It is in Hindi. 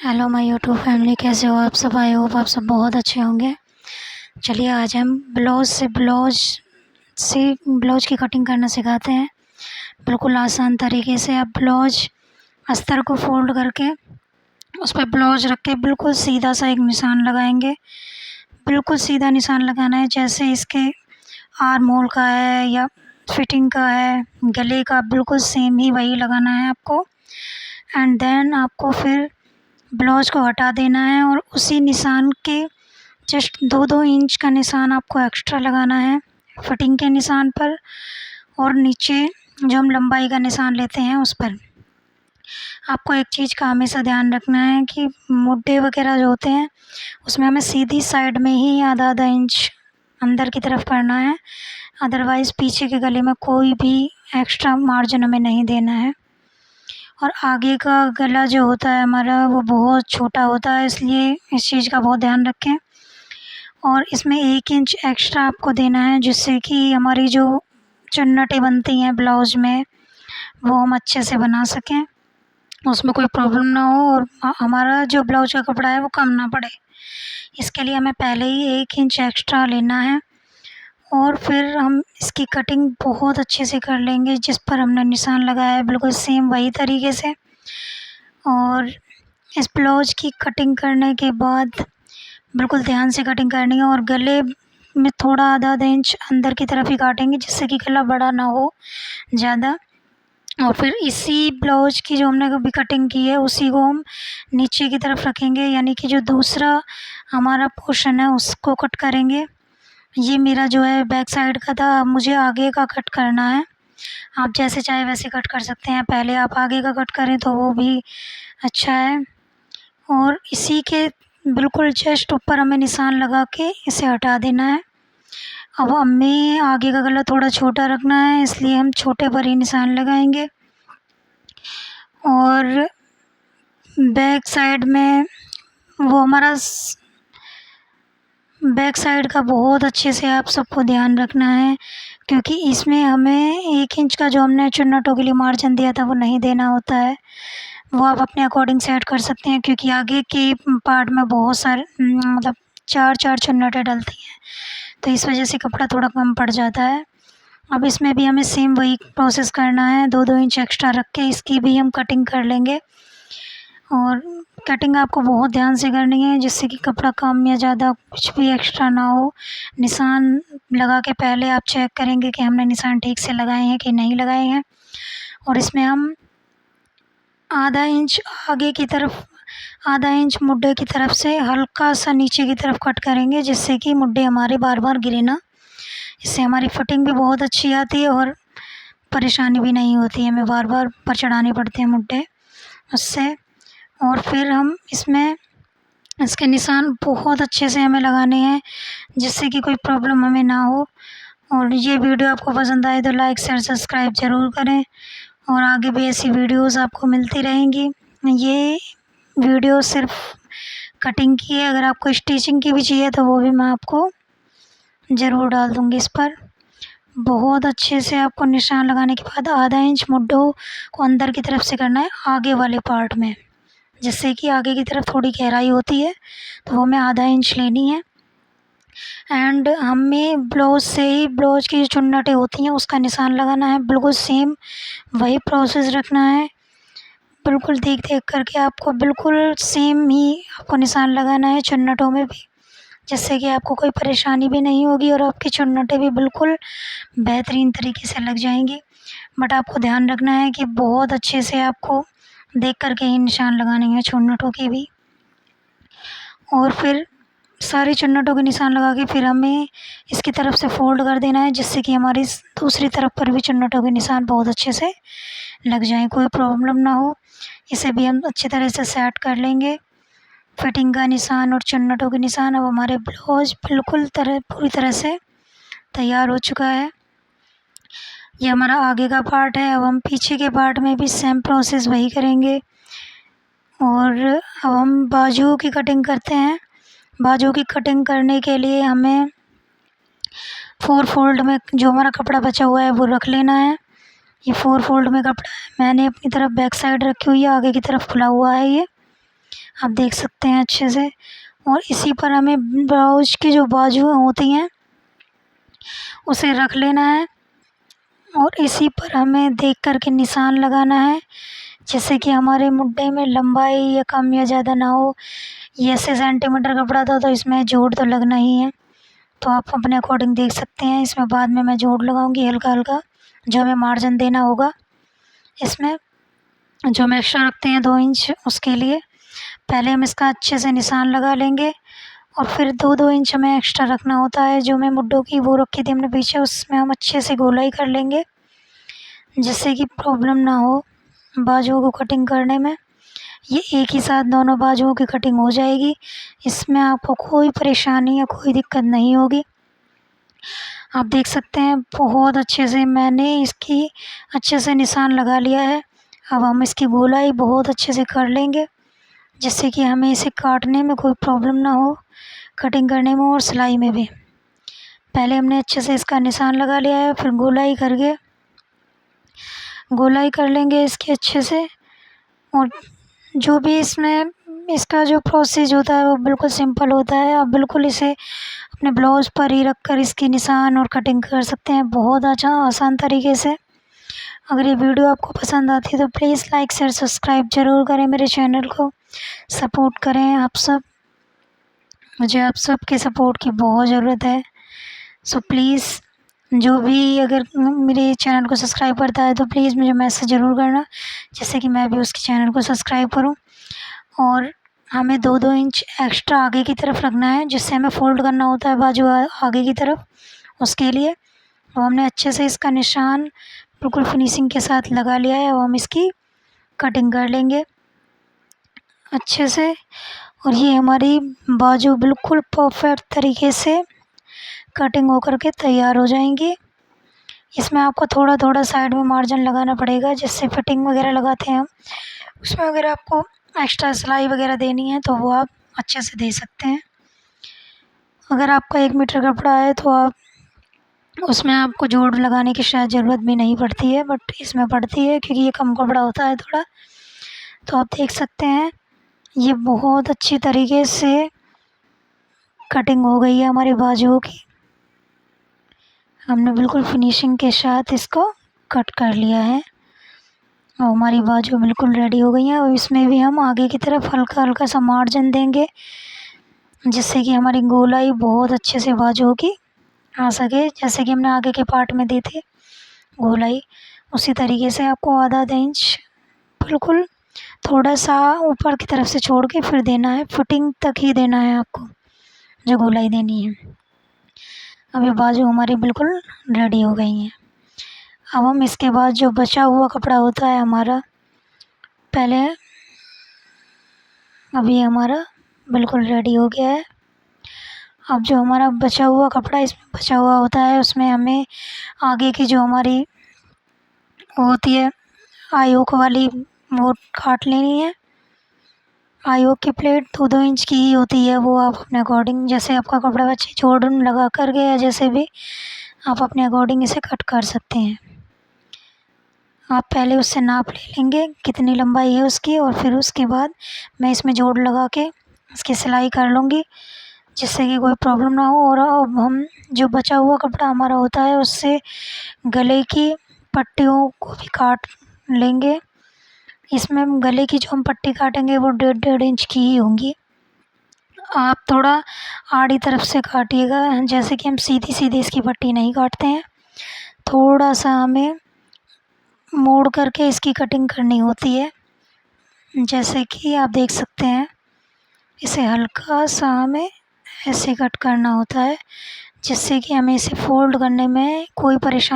हेलो माय यूट्यूब फैमिली, कैसे हो आप सब। आई होप आप सब बहुत अच्छे होंगे। चलिए आज हम ब्लाउज की कटिंग करना सिखाते हैं। बिल्कुल आसान तरीके से आप ब्लाउज अस्तर को फोल्ड करके उस पर ब्लाउज रख के बिल्कुल सीधा सा एक निशान लगाएंगे। बिल्कुल सीधा निशान लगाना है, जैसे इसके आर्म होल का है या फिटिंग का है, गले का बिल्कुल सेम ही वही लगाना है आपको। एंड देन आपको फिर ब्लाउज को हटा देना है और उसी निशान के जस्ट 2-2 इंच का निशान आपको एक्स्ट्रा लगाना है फिटिंग के निशान पर, और नीचे जो हम लंबाई का निशान लेते हैं उस पर। आपको एक चीज़ का हमेशा ध्यान रखना है कि मुड्ढे वगैरह जो होते हैं उसमें हमें सीधी साइड में ही आधा आधा इंच अंदर की तरफ करना है, अदरवाइज़ पीछे के गले में कोई भी एक्स्ट्रा मार्जिन हमें नहीं देना है। और आगे का गला जो होता है हमारा वो बहुत छोटा होता है, इसलिए इस चीज़ का बहुत ध्यान रखें। और इसमें 1 इंच एक्स्ट्रा आपको देना है, जिससे कि हमारी जो चुन्नटें बनती हैं ब्लाउज में वो हम अच्छे से बना सकें, उसमें कोई प्रॉब्लम ना हो और हमारा जो ब्लाउज का कपड़ा है वो कम ना पड़े। इसके लिए हमें पहले ही 1 इंच एक्स्ट्रा लेना है और फिर हम इसकी कटिंग बहुत अच्छे से कर लेंगे, जिस पर हमने निशान लगाया है बिल्कुल सेम वही तरीके से। और इस ब्लाउज की कटिंग करने के बाद बिल्कुल ध्यान से कटिंग करनी है और गले में थोड़ा आधा आधा इंच अंदर की तरफ ही काटेंगे, जिससे कि गला बड़ा ना हो ज़्यादा। और फिर इसी ब्लाउज की जो हमने अभी कटिंग की है उसी को हम नीचे की तरफ रखेंगे, यानी कि जो दूसरा हमारा पोर्शन है उसको कट करेंगे। ये मेरा जो है बैक साइड का था, अब मुझे आगे का कट करना है। आप जैसे चाहे वैसे कट कर सकते हैं, पहले आप आगे का कट करें तो वो भी अच्छा है। और इसी के बिल्कुल जस्ट ऊपर हमें निशान लगा के इसे हटा देना है। अब हमें आगे का गला थोड़ा छोटा रखना है, इसलिए हम छोटे पर ही निशान लगाएंगे। और बैक साइड में वो हमारा बैक साइड का बहुत अच्छे से आप सबको ध्यान रखना है, क्योंकि इसमें हमें 1 इंच का जो हमने चुन्नटों के लिए मार्जिन दिया था वो नहीं देना होता है। वो आप अपने अकॉर्डिंग सेट कर सकते हैं, क्योंकि आगे के पार्ट में बहुत सारे मतलब 4-4 चुन्नटें डलती हैं, तो इस वजह से कपड़ा थोड़ा कम पड़ जाता है। अब इसमें भी हमें सेम वही प्रोसेस करना है, 2-2 इंच एक्स्ट्रा रख के इसकी भी हम कटिंग कर लेंगे। और कटिंग आपको बहुत ध्यान से करनी है, जिससे कि कपड़ा कम या ज़्यादा कुछ भी एक्स्ट्रा ना हो। निशान लगा के पहले आप चेक करेंगे कि हमने निशान ठीक से लगाए हैं कि नहीं लगाए हैं। और इसमें हम आधा इंच आगे की तरफ, आधा इंच मुड्ढे की तरफ से हल्का सा नीचे की तरफ कट करेंगे, जिससे कि मुड्ढे हमारे बार बार गिरे ना। इससे हमारी फिटिंग भी बहुत अच्छी आती है और परेशानी भी नहीं होती है, हमें बार बार पर चढ़ाने पड़ते हैं मुड्ढे उससे। और फिर हम इसमें इसके निशान बहुत अच्छे से हमें लगाने हैं, जिससे कि कोई प्रॉब्लम हमें ना हो। और ये वीडियो आपको पसंद आए तो लाइक शेयर सब्सक्राइब ज़रूर करें, और आगे भी ऐसी वीडियोस आपको मिलती रहेंगी। ये वीडियो सिर्फ कटिंग की है, अगर आपको स्टिचिंग की भी चाहिए तो वो भी मैं आपको ज़रूर डाल दूँगी इस पर। बहुत अच्छे से आपको निशान लगाने के बाद आधा इंच मुड्ढों को अंदर की तरफ से करना है आगे वाले पार्ट में, जिससे कि आगे की तरफ थोड़ी गहराई होती है तो वो हमें आधा इंच लेनी है। एंड हमें ब्लाउज से ही ब्लाउज की जो चुन्नटें होती हैं उसका निशान लगाना है, बिल्कुल सेम वही प्रोसेस रखना है। बिल्कुल देख देख करके आपको बिल्कुल सेम ही आपको निशान लगाना है चुन्नटों में भी, जिससे कि आपको कोई परेशानी भी नहीं होगी और आपकी चुन्नटें भी बिल्कुल बेहतरीन तरीके से लग जाएंगी। बट आपको ध्यान रखना है कि बहुत अच्छे से आपको देख करके ही निशान लगाने हैं चुन्नटों के भी। और फिर सारी चुन्नटों के निशान लगा के फिर हमें इसकी तरफ से फोल्ड कर देना है, जिससे कि हमारी दूसरी तरफ पर भी चुन्नटों के निशान बहुत अच्छे से लग जाएं, कोई प्रॉब्लम ना हो। इसे भी हम अच्छी तरह से सेट कर लेंगे, फिटिंग का निशान और चुन्नटों के निशान। अब हमारे ब्लाउज बिल्कुल पूरी तरह से तैयार हो चुका है। ये हमारा आगे का पार्ट है। अब हम पीछे के पार्ट में भी सेम प्रोसेस वही करेंगे। और अब हम बाजू की कटिंग करते हैं। बाजू की कटिंग करने के लिए हमें 4 फोल्ड में जो हमारा कपड़ा बचा हुआ है वो रख लेना है। ये 4 फोल्ड में कपड़ा है, मैंने अपनी तरफ बैक साइड रखी हुई है, आगे की तरफ खुला हुआ है ये। आप देख सकते हैं अच्छे से। और इसी पर हमें ब्लाउज की जो बाजुएं होती हैं उसे रख लेना है और इसी पर हमें देख कर के निशान लगाना है, जिससे कि हमारे मुड्ढे में लंबाई या कम या ज़्यादा ना हो। ये 80 सेंटीमीटर कपड़ा था तो इसमें जोड़ तो लगना ही है, तो आप अपने अकॉर्डिंग देख सकते हैं। इसमें बाद में मैं जोड़ लगाऊंगी हल्का हल्का, जो हमें मार्जिन देना होगा इसमें, जो हम एक्स्ट्रा रखते हैं 2 इंच, उसके लिए पहले हम इसका अच्छे से निशान लगा लेंगे और फिर 2-2 इंच हमें एक्स्ट्रा रखना होता है। जो मैं मुड्ढों की वो रखी थी हमने पीछे, उसमें हम अच्छे से गोलाई कर लेंगे, जिससे कि प्रॉब्लम ना हो बाजुओं को कटिंग करने में। ये एक ही साथ दोनों बाजुओं की कटिंग हो जाएगी, इसमें आपको कोई परेशानी या कोई दिक्कत नहीं होगी। आप देख सकते हैं बहुत अच्छे से मैंने इसकी अच्छे से निशान लगा लिया है। अब हम इसकी गोलाई बहुत अच्छे से कर लेंगे, जिससे कि हमें इसे काटने में कोई प्रॉब्लम ना हो, कटिंग करने में और सिलाई में भी। पहले हमने अच्छे से इसका निशान लगा लिया है, फिर गोलाई कर लेंगे इसकी अच्छे से। और जो भी इसमें इसका जो प्रोसेस होता है वो बिल्कुल सिंपल होता है। आप बिल्कुल इसे अपने ब्लाउज़ पर ही रख कर इसकी निशान और कटिंग कर सकते हैं बहुत अच्छा आसान तरीके से। अगर ये वीडियो आपको पसंद आती है तो प्लीज़ लाइक शेयर सब्सक्राइब ज़रूर करें, मेरे चैनल को सपोर्ट करें। मुझे आप सब के सपोर्ट की बहुत ज़रूरत है। सो प्लीज़ जो भी अगर मेरे चैनल को सब्सक्राइब करता है तो प्लीज़ मुझे मैसेज ज़रूर करना, जिससे कि मैं भी उसके चैनल को सब्सक्राइब करूं। और हमें 2-2 इंच एक्स्ट्रा आगे की तरफ रखना है, जिससे हमें फ़ोल्ड करना होता है बाजू आगे की तरफ, उसके लिए। और हमने अच्छे से इसका निशान बिल्कुल फिनिशिंग के साथ लगा लिया है। अब हम इसकी कटिंग कर लेंगे अच्छे से, और ये हमारी बाजू बिल्कुल परफेक्ट तरीके से कटिंग होकर के तैयार हो जाएंगी। इसमें आपको थोड़ा थोड़ा साइड में मार्जिन लगाना पड़ेगा, जिससे फिटिंग वगैरह लगाते हैं हम, उसमें अगर आपको एक्स्ट्रा सिलाई वगैरह देनी है तो वो आप अच्छे से दे सकते हैं। अगर आपका 1 मीटर कपड़ा है तो आप उसमें आपको जोड़ लगाने की शायद ज़रूरत भी नहीं पड़ती है, बट इसमें पड़ती है क्योंकि ये कम कपड़ा होता है थोड़ा। तो आप देख सकते हैं ये बहुत अच्छी तरीके से कटिंग हो गई है हमारी बाजुओं की। हमने बिल्कुल फिनिशिंग के साथ इसको कट कर लिया है और हमारी बाजू बिल्कुल रेडी हो गई है। और इसमें भी हम आगे की तरफ हल्का हल्का सा मार्जिन देंगे, जिससे कि हमारी गोलाई बहुत अच्छे से बाजुओं की आ सके, जैसे कि हमने आगे के पार्ट में दी थी गोलाई। उसी तरीके से आपको आधा इंच बिल्कुल थोड़ा सा ऊपर की तरफ से छोड़ के फिर देना है, फिटिंग तक ही देना है आपको जो गोलाई देनी है। अब ये बाजू हमारी बिल्कुल रेडी हो गई हैं। अब हम इसके बाद जो बचा हुआ कपड़ा होता है हमारा, पहले अभी हमारा बिल्कुल रेडी हो गया है। अब जो हमारा बचा हुआ कपड़ा इसमें बचा हुआ होता है, उसमें हमें आगे की जो हमारी होती है आयोग वाली, वो काट लेनी है। आयोग की प्लेट 2-2 इंच की ही होती है, वो आप अपने अकॉर्डिंग, जैसे आपका कपड़ा बच्चे जोड़न लगा कर के या जैसे भी आप अपने अकॉर्डिंग इसे कट कर सकते हैं। आप पहले उससे नाप ले लेंगे कितनी लंबाई है उसकी, और फिर उसके बाद मैं इसमें जोड़ लगा के इसकी सिलाई कर लूँगी, जिससे कि कोई प्रॉब्लम ना हो। और अब हम जो बचा हुआ कपड़ा हमारा होता है उससे गले की पट्टियों को भी काट लेंगे। इसमें गले की जो हम पट्टी काटेंगे वो 1.5 इंच की ही होंगी। आप थोड़ा आड़ी तरफ से काटिएगा, जैसे कि हम सीधी सीधी इसकी पट्टी नहीं काटते हैं, थोड़ा सा हमें मोड़ करके इसकी कटिंग करनी होती है। जैसे कि आप देख सकते हैं इसे हल्का सा हमें ऐसे कट करना होता है, जिससे कि हमें इसे फोल्ड करने में कोई परेशानी